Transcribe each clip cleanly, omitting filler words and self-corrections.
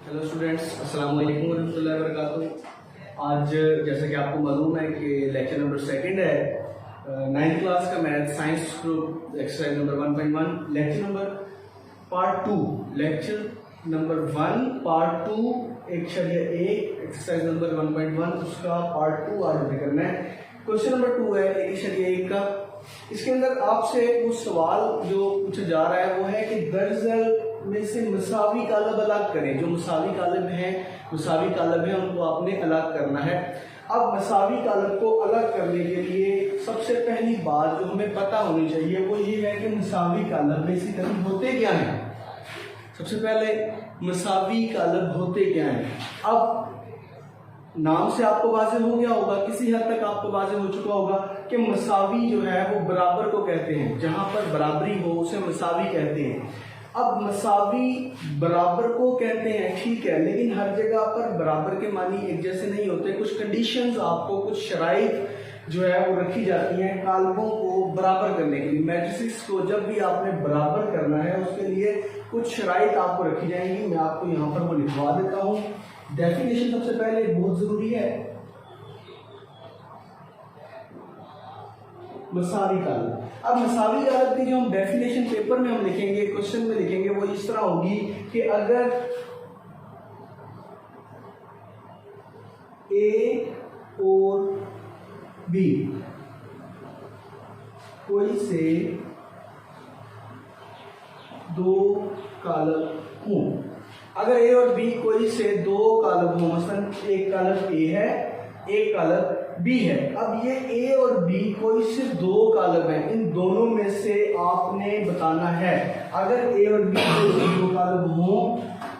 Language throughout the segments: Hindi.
हेलो स्टूडेंट्स, अस्सलाम वालेकुम warahmatullahi wabarakatuh। आज जैसे कि आपको मालूम है कि लेक्चर नंबर सेकंड है 9th क्लास का math science group exercise number 1.1 lecture number part 2 lecture number 1 part 2 1 exercise number 1.1 उसका पार्ट 2 आज हमें करना है। क्वेश्चन नंबर 2 है 1 का। इसके अंदर आपसे कुछ सवाल जो पूछा जा रहा है वो है कि दरअसल में से मसावी कालब अलग करें। जो मसावी कालब है उनको आपने अलग करना है। अब मसावी कालब को अलग करने के लिए सबसे पहली बात जो हमें पता होनी चाहिए वो ये है कि मसावी कालब बेसिकली होते क्या हैं। सबसे पहले मसावी कालब होते क्या हैं। अब नाम से आपको वाज़ेह हो गया होगा, किसी हद तक आपको वाज़ेह हो चुका होगा कि मसावी जो है वो बराबर को कहते हैं। जहां पर बराबरी हो उसे मसावी कहते हैं। अब मसावी बराबर को कहते हैं, ठीक है, लेकिन हर जगह पर बराबर के मानी एक जैसे नहीं होते। कुछ कंडीशंस आपको, कुछ शराइत जो है वो रखी जाती हैं कालबों को बराबर करने के लिए। मैट्रिसेस को जब भी आपने बराबर करना है उसके लिए कुछ शराइत आपको रखी जाएंगी। मैं आपको यहाँ पर वो लिखवा देता हूँ। डेफिनेशन सबसे पहले बहुत जरूरी है। मसावी कालब। अब मसावी कालब की जो हम डेफिनेशन पेपर में हम लिखेंगे, क्वेश्चन में लिखेंगे, वो इस तरह होगी कि अगर ए और बी कोई से दो कालब हों, अगर ए और बी कोई से दो कालब हों, मसलन एक कालब ए है एक कालब बी है। अब ये ए और बी कोई से दो कालब हैं, इन दोनों में से आपने बताना है। अगर ए और बी कोई से दो कालब हों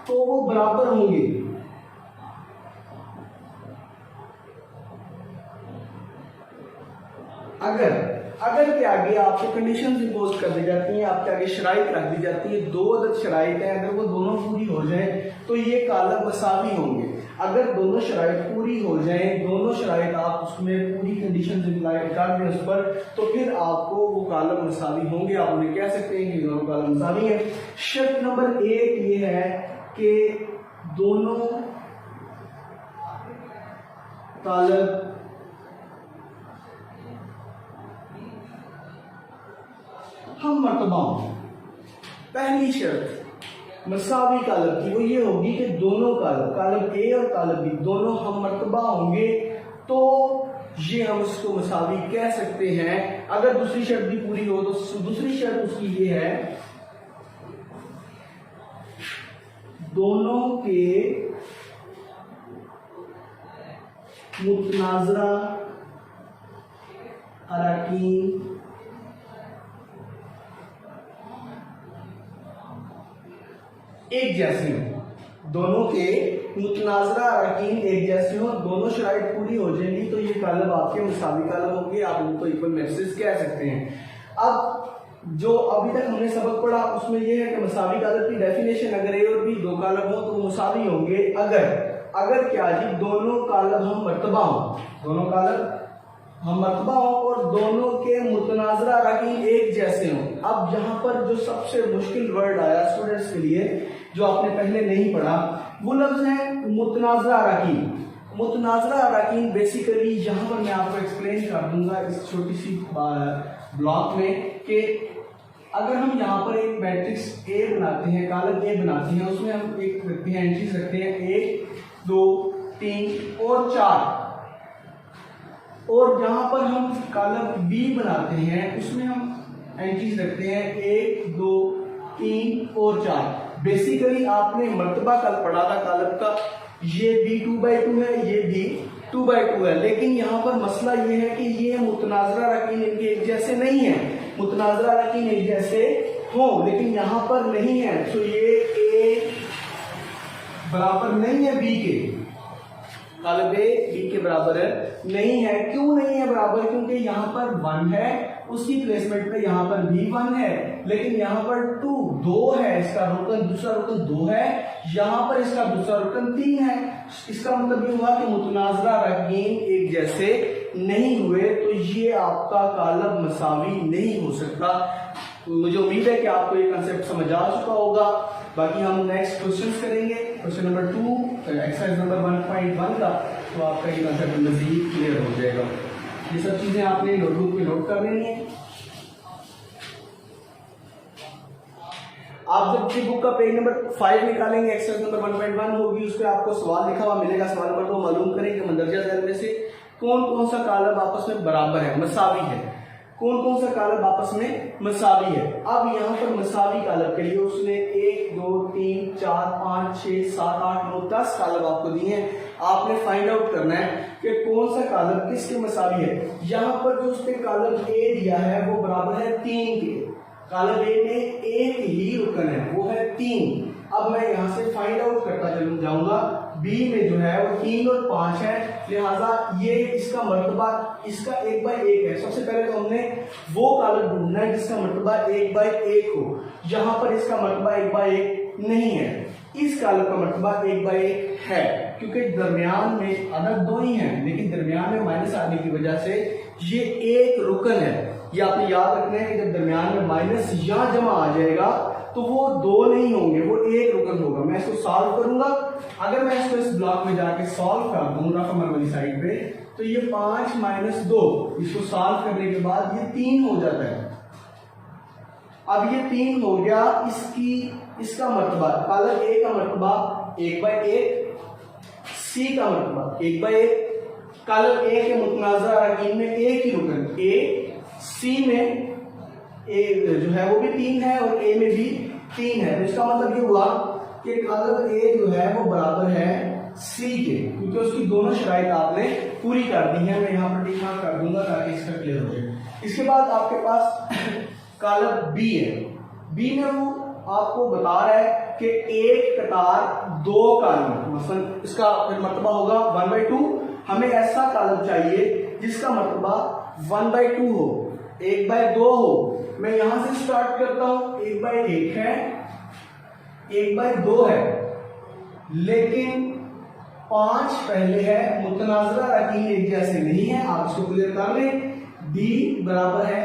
तो वो बराबर होंगे। अगर के आगे आपको कंडीशंस इंपोज कर दी जाती हैं, आपके आगे शराइत रख दी जाती है, दो अदद शराइत हैं, अगर वो दोनों पूरी हो जाए तो ये कालब मसावी होंगे। अगर दोनों शराइत पूरी हो जाए, दोनों शराइत आप उसमें पूरी कंडीशंस अप्लाई कर दें उस पर, तो फिर आपको वो कालब मसावी होंगे। आप उन्हें कह सकते हैं कि दोनों कालब मसावी हैं। शर्त नंबर 1 ये है कि दोनों कालब हम मर्तबा हों। पहली शर्त मसावी कालब की वो ये होगी कि दोनों कालब ए और कालब बी दोनों हम मर्तबा होंगे, तो ये हम उसको मसावी कह सकते हैं। अगर दूसरी शर्त भी पूरी हो तो दूसरी शर्त उसकी ये है, दोनों के मुतनाज़रा अराकीन एक जैसे हो। दोनों के मुतनाज़रा अरकान एक जैसे हो, दोनों शराइत पूरी हो जाएंगी तो ये कालब आपके मसावी कालब होंगे। आप उनको इक्वल मैट्रिसेस कह सकते हैं। अब जो अभी तक हमने सबक पढ़ा उसमें ये है कि मसावी कालब की डेफिनेशन, अगर ए और बी दो कालब हो तो मसावी होंगे। अगर क्या जी, दोनों कालब हम मर्तबा हो, दोनों कालब हम मर्तबा हो और दोनों के मुतनाज़रा अरकान एक जैसे हों। अब यहाँ पर जो सबसे मुश्किल वर्ड आया स्टूडेंट्स के लिए, जो आपने पहले नहीं पढ़ा, वो लफ्ज है मुतनाज़रा अरकान। मुतनाज़रा अरकान बेसिकली यहाँ पर मैं आपको एक्सप्लेन कर दूंगा इस छोटी सी ब्लॉक में, कि अगर हम यहाँ पर एक मैट्रिक्स ए बनाते हैं, कालब ए बनाते हैं, उसमें हम एक रखते हैं, एंट्रीज रखते हैं 1 2 3 और 4, और जहां पर हम कालब बी बनाते हैं उसमें हम एंट्रीज रखते हैं 1 2 3 और 4। बेसिकली आपने मर्तबा कल पढ़ा था कालब का, ये बी 2/2 है, ये बी 2/2 है, लेकिन यहाँ पर मसला ये है कि ये मुतनाज़रा अरकान इनके एक जैसे नहीं है। मुतनाज़रा अरकान एक जैसे हो लेकिन यहाँ पर नहीं है, तो ये ए बराबर नहीं है बी के, कालब ए बी के बराबर नहीं है। क्यों नहीं है बराबर? क्योंकि यहाँ पर 1 है, उसकी प्लेसमेंट पे यहाँ पर भी 1 है, लेकिन यहाँ पर 2 है, इसका रुकन दूसरा रुकन 2 है, यहाँ पर इसका दूसरा रुकन 3 है। इसका मतलब ये हुआ कि मुतनाज़रा अरकान एक जैसे नहीं हुए, तो ये आपका कालब मसावी नहीं हो सकता। मुझे उम्मीद है कि आपको ये कंसेप्ट समझ आ चुका होगा। बाकी हम नेक्स्ट क्वेश्चन करेंगे, क्वेश्चन नंबर 2 एक्सरसाइज नंबर 1.1 का, तो आपका ये कंसेप्ट मजीद क्लियर हो जाएगा। ये सब चीजें आपने नोटबुक पे नोट कर लेनी है। आप जब की बुक का पेज नंबर 5 निकालेंगे, एक्सरसाइज नंबर 1.1 होगी, उस पर आपको सवाल लिखा हुआ मिलेगा। सवाल नंबर 2 मालूम करें कि मंदरजा ज़ैल में से कौन कौन सा कालब आपस में बराबर है, मसावी है। कौन कौन सा कालब आपस में मसावी है। अब यहाँ पर मसावी कालब के लिए उसने 1 2 3 4 5 6 7 8 9 10 कालब आपको दिए हैं। आपने फाइंड आउट करना है कि कौन सा कालब किसके मसावी है। यहाँ पर जो उसने कालब ए दिया है वो बराबर है 3 के। कालब ए में एक ही रुकन है, वो है 3। अब मैं यहाँ से फाइंड आउट करता चलूं जाऊंगा, बी में जो है वो 3 और 5 है, लिहाजा ये इसका मर्तबा इसका 1/1 है। सबसे पहले तो हमने वो कालब ढूंढना है जिसका मर्तबा 1/1 हो। यहाँ पर इसका मर्तबा 1/1 नहीं है, इस कालब का मर्तबा 1/1 है, क्योंकि दरमियान में अदद 2 ही हैं, लेकिन दरमियान में माइनस आने की वजह से ये एक रुकन है। ये आपने याद रखना है कि जब दरमियान में माइनस या जमा आ जाएगा तो वो 2 नहीं होंगे, वो एक रुकन होगा। मैं इसको सॉल्व करूंगा। अगर मैं इसको इस ब्लॉक में जाके सॉल्व कर दूं रकम वाली साइड पे, तो ये 5 - 2, इसको सॉल्व करने के बाद ये 3 हो जाता है। अब ये 3 हो गया, इसका मर्तबा कालब ए का मर्तबा 1/1, सी का मर्तबा 1/1। कालब ए के मुतनाज़ा अरकान में एक ही रुकन ए, सी में ए जो है वो भी 3 है और ए में भी 3 है। तो इसका मतलब ये हुआ कि कालब ए जो है वो बराबर है सी के, क्योंकि उसकी दोनों शराइत आपने पूरी कर दी है। मैं यहाँ पर टिक मार्क कर दूंगा ताकि इसका क्लियर हो जाए। इसके बाद आपके पास कालब बी है। बी में वो आपको बता रहा है कि एक कतार 2 कालम, मसलन इसका मर्तबा होगा 1/2। हमें ऐसा कालब चाहिए जिसका मर्तबा 1/2 हो, 1/2 हो। मैं यहां से स्टार्ट करता हूं, 1/1 है, 1/2 है, लेकिन 5 पहले है। मुतनाज़रा अरकान एक जैसे नहीं है, आप इसको क्लियर कर लें। डी बराबर है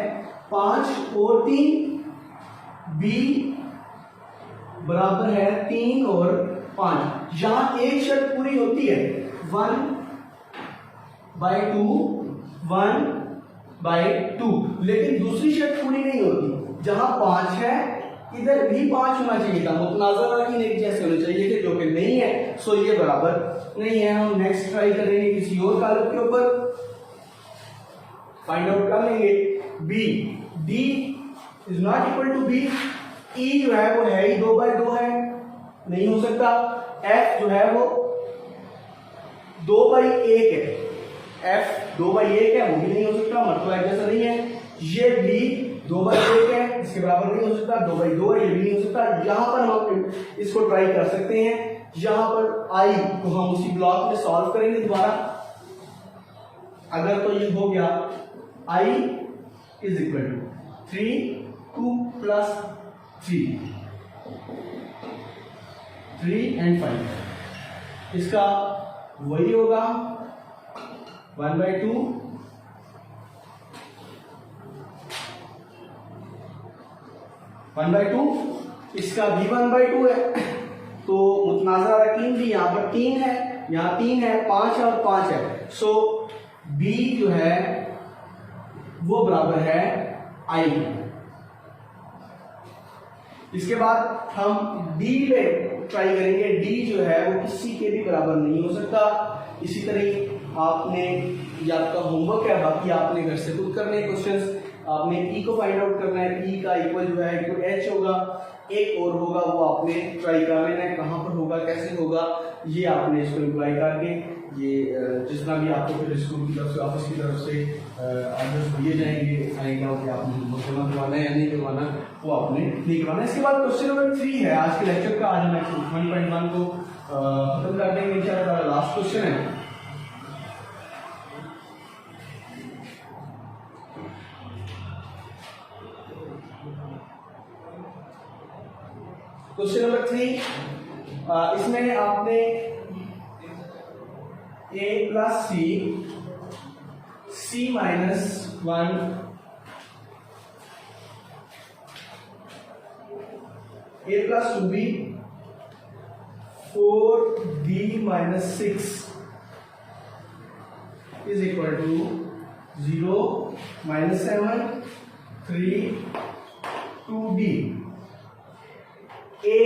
5 और 3, बी बराबर है 3 और 5। यहां एक शर्त पूरी होती है, 1/2, 1/2, लेकिन दूसरी शर्त पूरी नहीं होती। जहां 5 है इधर भी 5 होना चाहिए था, मुतनाज़रा अरकान एक जैसे होने चाहिए थे, जो कि नहीं है, सो ये बराबर नहीं है। हम नेक्स्ट ट्राई करेंगे किसी और कालब के ऊपर, फाइंड आउट कर लेंगे। B, D is not equal to B. E जो है वो है ही 2/2 है, नहीं हो सकता। एफ जो है वो 2/1 है, एफ 2/1 है, वो भी नहीं हो सकता, मर्तबा एक जैसा नहीं है। ये भी 2/1 है, इसके बराबर नहीं हो सकता। 2/2 है, ये भी नहीं हो सकता। यहां पर हम इसको ट्राई कर सकते हैं। यहां पर आई को हम उसी ब्लॉक में सॉल्व करेंगे दोबारा। अगर तो ये हो गया I is equal to 3 2 + 3 and 5, इसका वही होगा 1/2, 1/2, इसका भी 1/2 है। तो मुतनाज़रा अरकान भी यहाँ पर 3 है, यहाँ 3 है, 5 है और 5 है। सो बी जो है वो बराबर है आई। इसके बाद हम डी पे ट्राई करेंगे। डी जो है वो किसी के भी बराबर नहीं हो सकता। इसी तरह आपने, ये आपका होमवर्क है, बाकी आपने घर से खुद करने क्वेश्चंस। आपने ई को फाइंड आउट करना है, ई का इक्वल जो है इक्वल एच होगा, एक और होगा, वो आपने ट्राई कर लेना है, कहाँ पर होगा, कैसे होगा, ये आपने इसको इम्प्लाई करके ये जितना भी आपको फिर स्कूल की तरफ से, ऑफिस की तरफ से आर्डर्स दिए जाएंगे, फाइंड आउट कि आपने जमा करवाना है या नहीं करवाना, वो आपने नहीं करवाना। इसके बाद क्वेश्चन नंबर 3 है आज के लेक्चर का। आज हम 1.1 को खत्म कर देंगे इंशाल्लाह। लास्ट क्वेश्चन है, क्वेश्चन नंबर 3। इसमें आपने a + c, c - 1, a + 2b, 4d minus 6 is equal to 0 minus 7 3 2d। a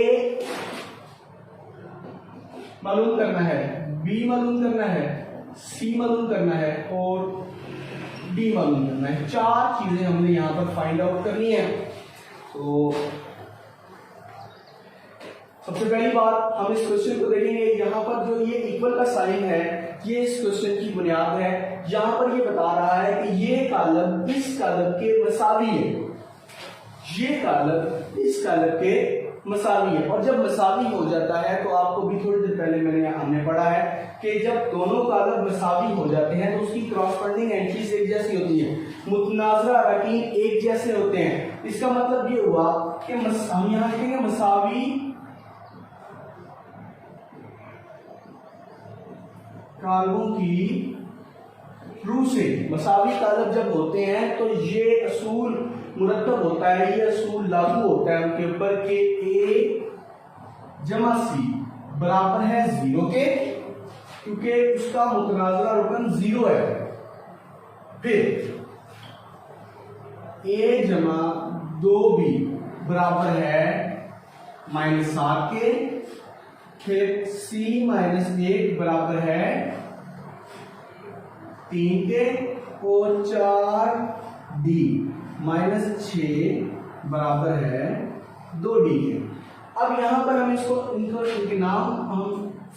मालूम करना है, b मालूम करना है, c मालूम करना है और d मालूम करना है। चार चीजें हमने यहां पर फाइंड आउट करनी है। तो सबसे पहली बात हम इस क्वेश्चन को देखेंगे। यहाँ पर जो ये इक्वल का साइन है ये इस क्वेश्चन की बुनियाद है। यहाँ पर ये बता रहा है कि ये कालम इस कालम के मसावी है, ये कालम इस कालम के मसावी है। और जब मसावी हो जाता है तो आपको भी थोड़ी देर पहले हमने पढ़ा है कि जब दोनों कालम मसावी हो जाते हैं तो उसकी क्रॉसपेंडिंग एंट्रीज एक जैसी होती है, मुतनाज़रा अरकान एक जैसे होते हैं। इसका मतलब ये हुआ कि हम यहाँ लिखेंगे मसावी कालमों की रू से। मसावी कालम जब होते हैं तो ये असूल मुरतब होता है, ये असूल लागू होता है उनके ऊपर कि a जमा c बराबर है 0 के, क्योंकि उसका मुतनाज़रा रुकन 0 है। फिर a जमा 2b बराबर है -7 के, फिर c माइनस 1 बराबर है 3 के और 4d माइनस 6 बराबर है 2d के। अब यहां पर हम इनके नाम हम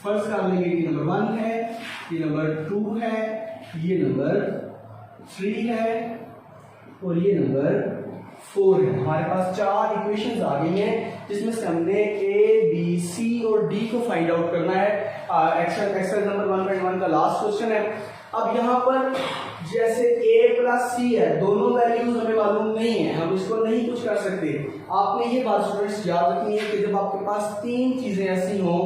फर्ज कर लेंगे कि नंबर 1 है, ये नंबर 2 है, ये नंबर 3 है और ये नंबर 4 है। हमारे पास चार इक्वेशंस आ गई हैं जिसमें से हमने a b c और d को फाइंड आउट करना है। एक्सरसाइज नंबर 1.1 का लास्ट क्वेश्चन है। अब यहाँ पर जैसे a प्लस c है, दोनों वैल्यूज हमें मालूम नहीं है, हम इसको नहीं कुछ कर सकते। आपने ये बात स्टूडेंट्स याद रखनी है कि जब आपके पास तीन चीजें ऐसी हो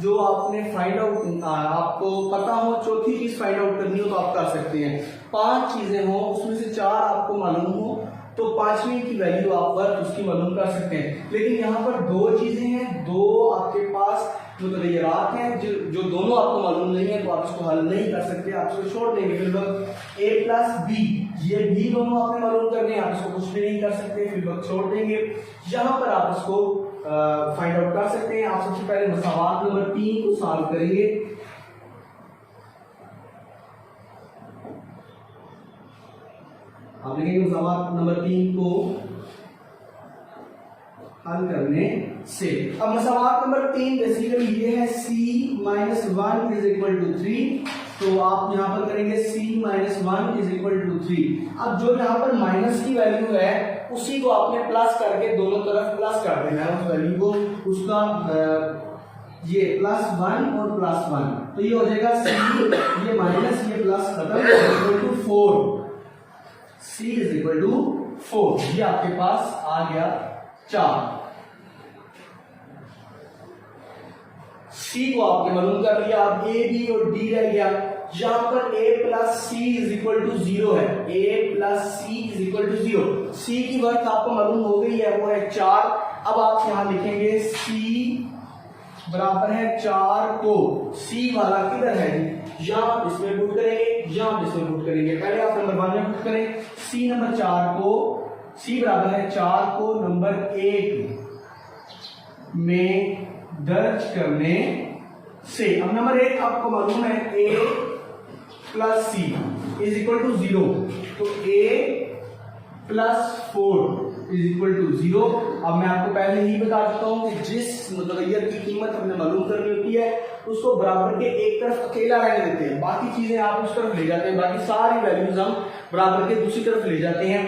जो आपने फाइंड आउट, आपको पता हो चौथी चीज फाइंड आउट करनी हो तो आप कर सकते हैं। पांच चीजें हो उसमें से चार आपको मालूम हो तो पांचवी की वैल्यू आप वर्थ उसकी मालूम कर सकते हैं। लेकिन यहाँ पर दो चीजें हैं, दो आपके पास मुतगय्यरात हैं जो दोनों आपको मालूम नहीं है, तो आप इसको हल नहीं कर सकते, आप इसको छोड़ देंगे। फिर वक्त a प्लस बी, ये भी दोनों आपने मालूम करने हैं, आप इसको कुछ भी नहीं कर सकते, फिर वक्त छोड़ देंगे। यहाँ पर आप इसको फाइंड आउट कर सकते हैं। आप सबसे पहले मसावात नंबर 3 को सॉल्व करेंगे। आप लिखेंगे मसावात नंबर 3 को हल करने से। अब मसावात नंबर 3 बेसिकली ये है c minus 1 is equal to 3, तो आप यहां पर करेंगे c minus 1 is equal to 3। अब जो यहां पर माइनस की वैल्यू है उसी को आपने प्लस करके दोनों तरफ प्लस कर देना है उस वैल्यू को, उसका ये प्लस 1 और प्लस 1, तो ये हो जाएगा c, ये माइनस ये प्लस खत्म equal to 4, c is equal to 4। ये आपके पास आ गया 4। c को आपने मालूम कर लिया, अब a b और d रह गया। यहां पर a plus C is equal to 0 है, a plus C is equal to 0। c की वर्थ आपको मालूम हो गई है, वो है 4। अब आप यहां लिखेंगे c बराबर है 4 को, c वाला किधर है, यहां इसमें पुट करेंगे, यहां इसमें पुट करेंगे। पहले आप नंबर 1 में पुट करें, c नंबर 4 को, c बराबर है 4 को नंबर 1 में दर्ज करने से। अब नंबर 1 आपको मालूम है a plus C is equal to 0, तो a plus 4 is equal to 0। अब मैं आपको पहले ही बता चुका हूं कि जिस मुतगय्यर की कीमत हमने मालूम करनी होती है उसको बराबर के एक तरफ अकेला रहने देते हैं, बाकी चीजें आप उस तरफ ले जाते हैं, बाकी सारी वैल्यूज हम बराबर के दूसरी तरफ ले जाते हैं।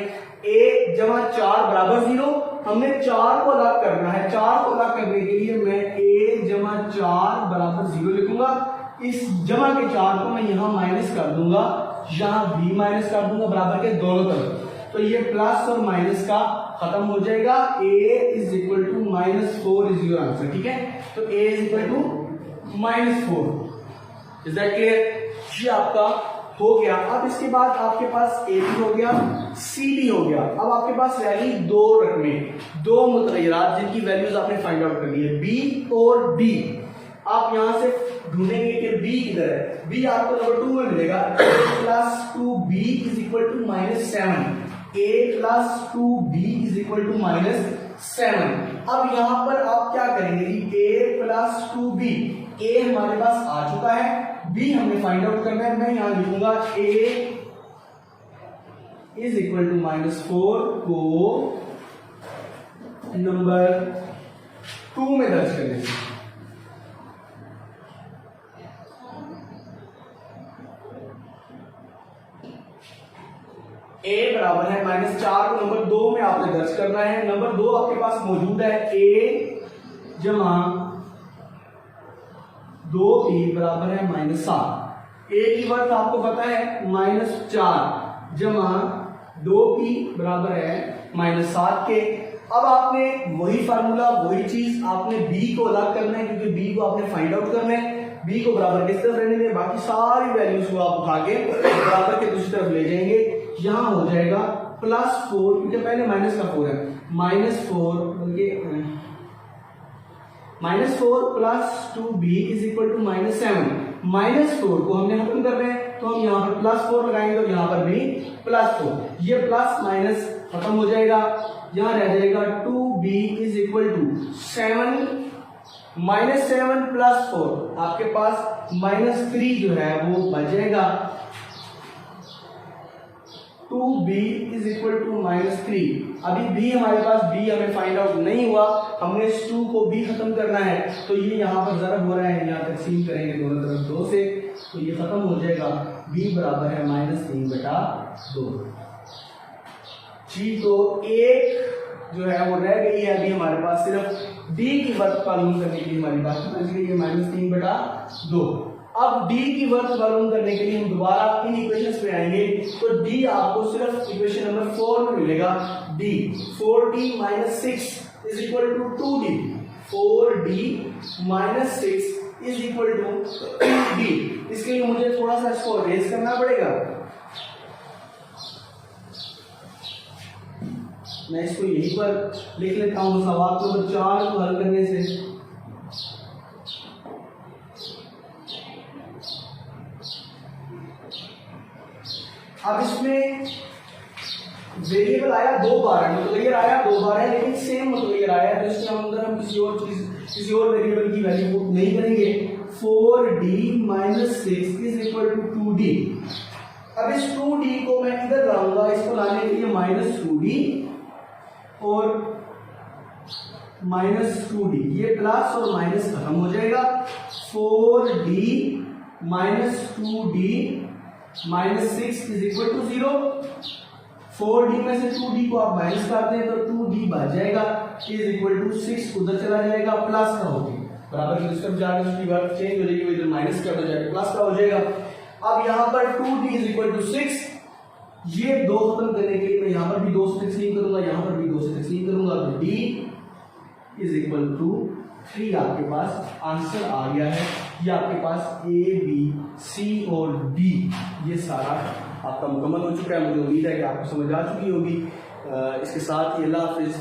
a जमा 4 बराबर 0, हमने 4 को अलग करना है। 4 को अलग करने के लिए मैं a जमा 4 बराबर 0 लिखूंगा। इस जमा के 4 को मैं यहाँ माइनस कर दूंगा, यहाँ b माइनस कर दूंगा बराबर के दोनों तरफ, तो ये प्लस और माइनस का खत्म हो जाएगा। a is equal to -4 is your answer, ठीक है। तो a is equal to -4, is that clear? ये आपका हो गया। अब इसके बाद आपके पास a भी हो गया, c भी हो गया। अब आपके पास रह गई दो रकमें, दो मुतगय्यरात जिनकी वैल्यूज आपने फाइंड आउट कर ली है, b और d। आप यहां से ढूंढेंगे कि बी किधर है। बी आपको नंबर 2 में मिलेगा, a plus 2b is equal to -7, a plus 2b is equal to -7। अब यहां पर आप क्या करेंगे, a प्लस 2b, a हमारे पास आ चुका है, b हमें फाइंड आउट करना है। मैं यहां लिखूंगा a इज इक्वल टू -4 को नंबर 2 में दर्ज कर लेंगे। a बराबर है -4 को नंबर 2 में आपने दर्ज करना है। नंबर 2 आपके पास मौजूद है, a जमा 2b बराबर है -7। a की वर्थ आपको पता है -4 जमा 2p बराबर है -7 के। अब आपने वही फार्मूला, वही चीज आपने b को अलग करना है, क्योंकि b को आपने फाइंड आउट करना है। b को बराबर किस तरफ रहने दें, बाकी सारी वैल्यूज को आप उठा के बराबर के दूसरी तरफ ले जाएंगे। यहां हो जाएगा +4, क्योंकि पहले माइनस का 4 है, -4 बल्कि -4 plus 2b is equal to -7। -4 को हमने खत्म कर रहे हैं, तो हम यहाँ पर +4 लगाएंगे और यहाँ पर भी +4। ये प्लस माइनस खत्म हो जाएगा, यहाँ रह जाएगा 2b is equal to 7, -7 plus 4 आपके पास -3 जो है वो बच जाएगा। 2b is equal to -3। अभी b हमारे पास, b हमें फाइंड आउट नहीं हुआ, हमने इस 2 को भी खत्म करना है, तो ये यहाँ पर ज़रब हो रहा है, यहाँ तकसीम करेंगे दोनों तरफ 2 से, तो ये खत्म हो जाएगा। b बराबर है -3/2। जी, तो एक जो है वो रह गई है अभी हमारे पास, सिर्फ d की वर्थ मालूम करने के लिए हमारी पास बच गई है -3/2। अब d की वर्थ मालूम करने के लिए हम दोबारा इन इक्वेशंस पे आएंगे, तो d आपको सिर्फ इक्वेशन नंबर 4 में मिलेगा। d 4d - 6 is equal to 2d, 4d - 6 is equal to 2d। इसके लिए मुझे थोड़ा सा इसको रेज करना पड़ेगा। मैं इसको यहीं पर लिख लेता हूं, सवाल नंबर 4 को हल करने से। अब इसमें वेरिएबल आया 2 बार है, मुतगय्यर आया 2 बार है, लेकिन सेम मुतगय्यर आया है, तो इसके अंदर हम किसी और वेरिएबल की वैल्यू पुट नहीं करेंगे। 4d - 6 is equal to 2d। अब इस 2d को मैं इधर लाऊंगा, इसको लाने के लिए -2d और -2d, ये प्लस और माइनस खत्म हो जाएगा। 4d - 2d -6 is equal to 0। 4d में से 2d को आप माइनस कर दें तो 2d बच जाएगा, इज इक्वल टू 6 उधर चला जाएगा, प्लस का होगी बराबर की सिस्टम जाकर उसकी वर्थ चेंज हो जाएगी, इधर माइनस कर जाएगा, प्लस का हो जाएगा। अब यहाँ पर 2d इज इक्वल टू 6, ये 2 खत्म करने के लिए मैं यहाँ पर भी 2 से तकसीम करूंगा, यहाँ पर भी 2 से तकसीम करूंगा, तो d इज इक्वल टू 3 आपके पास आंसर आ गया है। ये आपके पास A, B, C और D ये सारा आपका मुकम्मल हो चुका है। मुझे उम्मीद है कि आपको समझ आ चुकी होगी। इसके साथ ही अल्लाह हाफिज़।